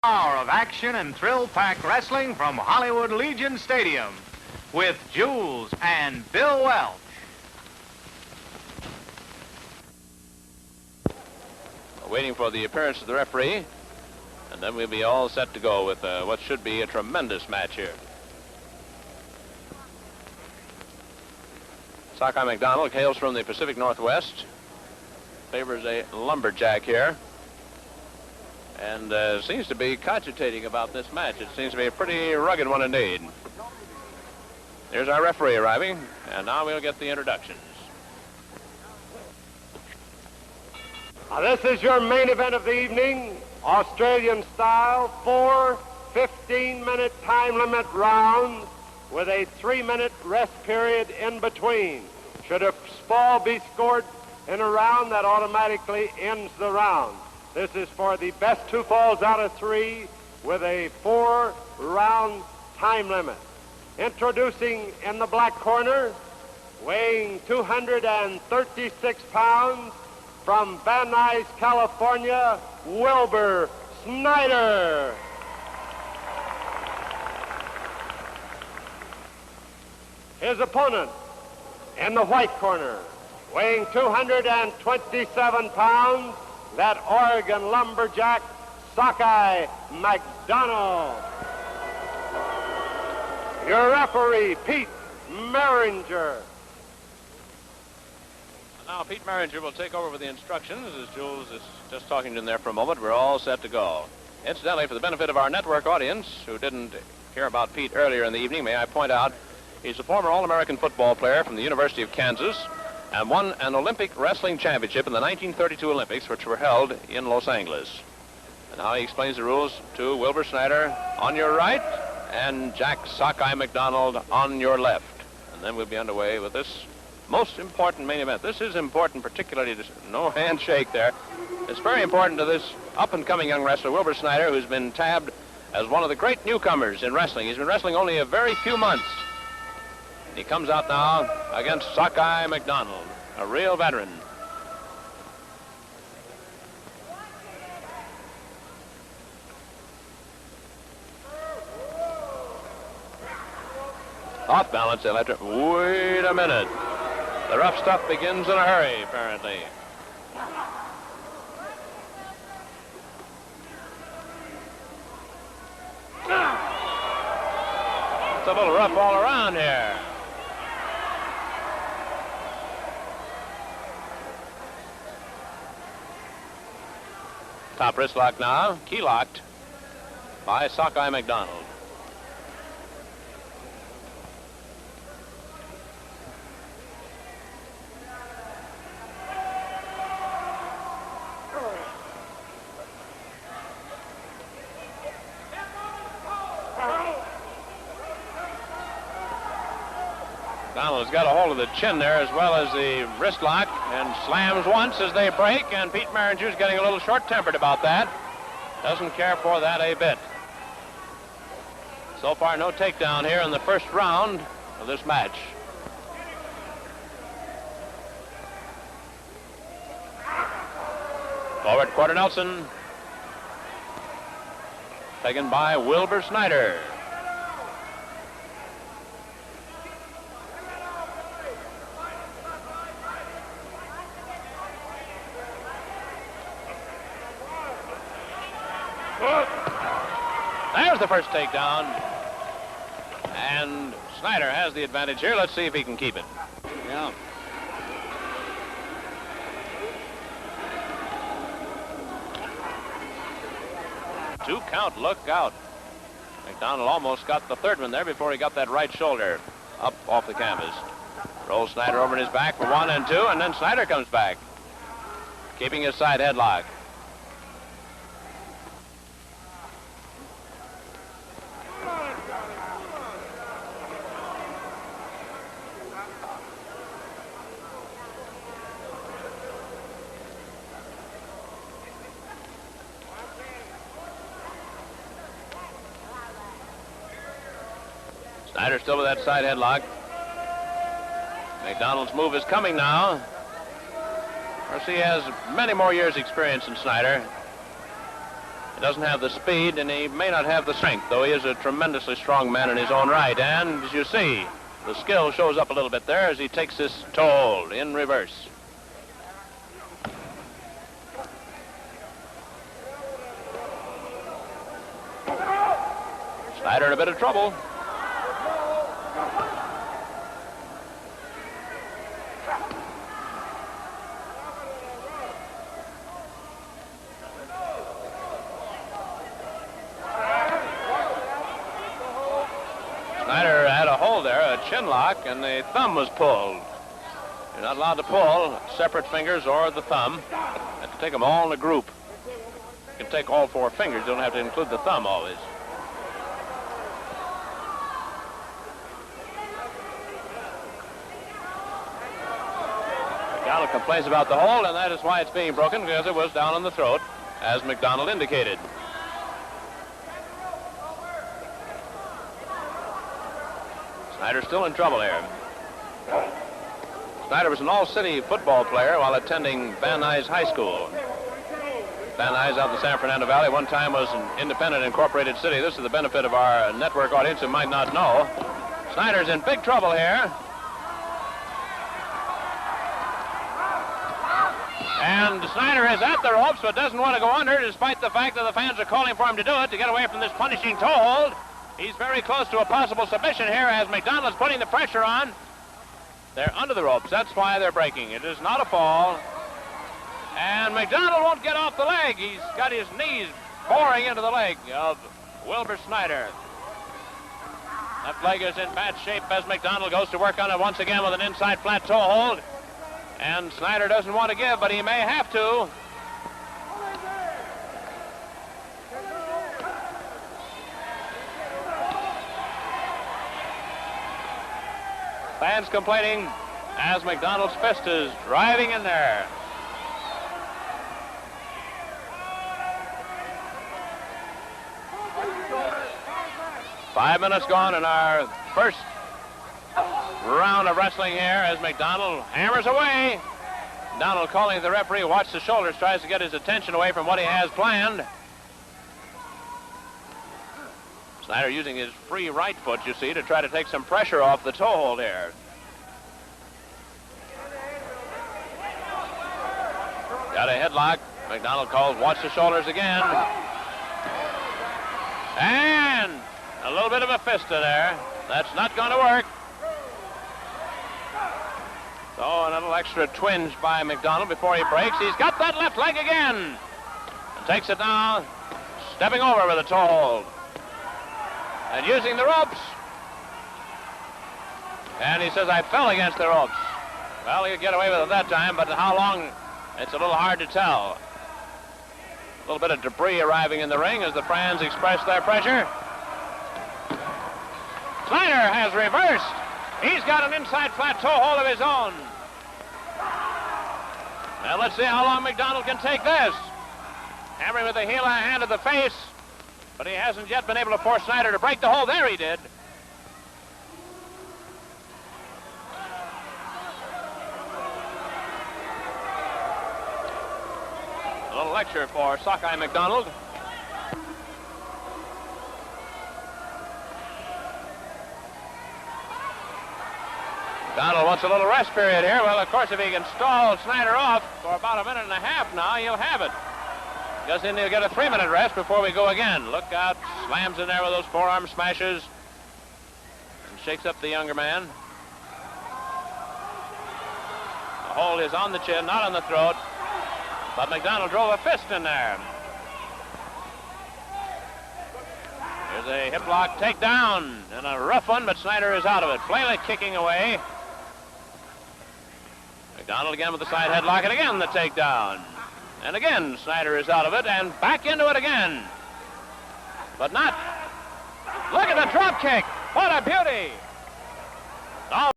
Hour of action and thrill-packed wrestling from Hollywood Legion Stadium with Jules and Bill Welch. Waiting for the appearance of the referee, and then we'll be all set to go with what should be a tremendous match here. Sockeye McDonald hails from the Pacific Northwest, favors a lumberjack here, and seems to be cogitating about this match. It seems to be a pretty rugged one indeed. Here's our referee arriving, and now we'll get the introductions. This is your main event of the evening, Australian style, 4 15-minute time limit rounds with a 3-minute rest period in between. Should a ball be scored in a round, that automatically ends the round. This is for the best 2 falls out of 3 with a 4-round time limit. Introducing in the black corner, weighing 236 pounds, from Van Nuys, California, Wilbur Snyder. His opponent in the white corner, weighing 227 pounds, that Oregon lumberjack, Sockeye McDonald. Your referee, Pete Maringer. Now Pete Maringer will take over with the instructions. As Jules is just talking to him there for a moment, we're all set to go. Incidentally, for the benefit of our network audience who didn't hear about Pete earlier in the evening, may I point out he's a former All-American football player from the University of Kansas and won an Olympic wrestling championship in the 1932 Olympics, which were held in Los Angeles. And now he explains the rules to Wilbur Snyder on your right and Jack Sockeye McDonald on your left. And then we'll be underway with this most important main event. This is important, particularly to no handshake there. It's very important to this up-and-coming young wrestler, Wilbur Snyder, who's been tabbed as one of the great newcomers in wrestling. He's been wrestling only a very few months. He comes out now against Sockeye McDonald, a real veteran. Off balance, they'll have to... Wait a minute. The rough stuff begins in a hurry, apparently. It's a little rough all around here. Top wrist lock now, key locked by Sockeye McDonald. McDonald's got a hold of the chin there as well as the wrist lock and slams once as they break, and Pete Maringer's getting a little short-tempered about that. Doesn't care for that a bit. So far, no takedown here in the first round of this match. Forward quarter Nelson. Taken by Wilbur Snyder. There's the first takedown. And Snyder has the advantage here. Let's see if he can keep it. Yeah. Two count, look out. McDonald almost got the third one there before he got that right shoulder up off the canvas. Rolls Snyder over in his back for 1 and 2, and then Snyder comes back, keeping his side headlock. Snyder still with that side headlock. McDonald's move is coming now. Of course, he has many more years' experience than Snyder. doesn't have the speed, and he may not have the strength, though he is a tremendously strong man in his own right. And as you see, the skill shows up a little bit there as he takes this toe hold in reverse. Snyder in a bit of trouble. Snyder had a hold there, a chin lock, and the thumb was pulled. You're not allowed to pull separate fingers or the thumb. You have to take them all in a group. You can take all 4 fingers. You don't have to include the thumb always. McDonald complains about the hold, and that is why it's being broken, because it was down on the throat, as McDonald indicated. Snyder's still in trouble here. Snyder was an all-city football player while attending Van Nuys High School. Van Nuys out in the San Fernando Valley one time was an independent incorporated city. This is the benefit of our network audience who might not know. Snyder's in big trouble here. And Snyder is at the ropes but doesn't want to go under, despite the fact that the fans are calling for him to do it to get away from this punishing toe hold. He's very close to a possible submission here as McDonald's putting the pressure on. They're under the ropes. That's why they're breaking. It is not a fall. And McDonald won't get off the leg. He's got his knees boring into the leg of Wilbur Snyder. That leg is in bad shape as McDonald goes to work on it once again with an inside flat toe hold. And Snyder doesn't want to give, but he may have to. Fans complaining as McDonald's fist is driving in there. Five minutes gone in our first round of wrestling here as McDonald hammers away. McDonald calling the referee, watch the shoulders, tries to get his attention away from what he has planned. Snyder using his free right foot, you see, to try to take some pressure off the toe hold here. Got a headlock. McDonald calls, watch the shoulders again. And a little bit of a fist in there. That's not going to work. So a little extra twinge by McDonald before he breaks. He's got that left leg again. And takes it down, stepping over with a toe hold. And using the ropes. And he says, I fell against the ropes. Well, he could get away with it that time, but how long, it's a little hard to tell. A little bit of debris arriving in the ring as the fans express their pressure. Snyder has reversed. He's got an inside flat toe hold of his own. Now let's see how long McDonald can take this. Hammering with the heel and hand to the face. But he hasn't yet been able to force Snyder to break the hold. There he did. A little lecture for Sockeye McDonald. McDonald wants a little rest period here. Well, of course, if he can stall Snyder off for about a minute and a half now, he'll have it. Because then he'll get a 3-minute rest before we go again. Look out, slams in there with those forearm smashes. And shakes up the younger man. The hold is on the chin, not on the throat. But McDonald drove a fist in there. Here's a hip lock takedown and a rough one, but Snyder is out of it. Flaley kicking away. McDonald again with the side headlock, and again the takedown. And again, Snyder is out of it, and back into it again. But not. Look at the drop kick. What a beauty.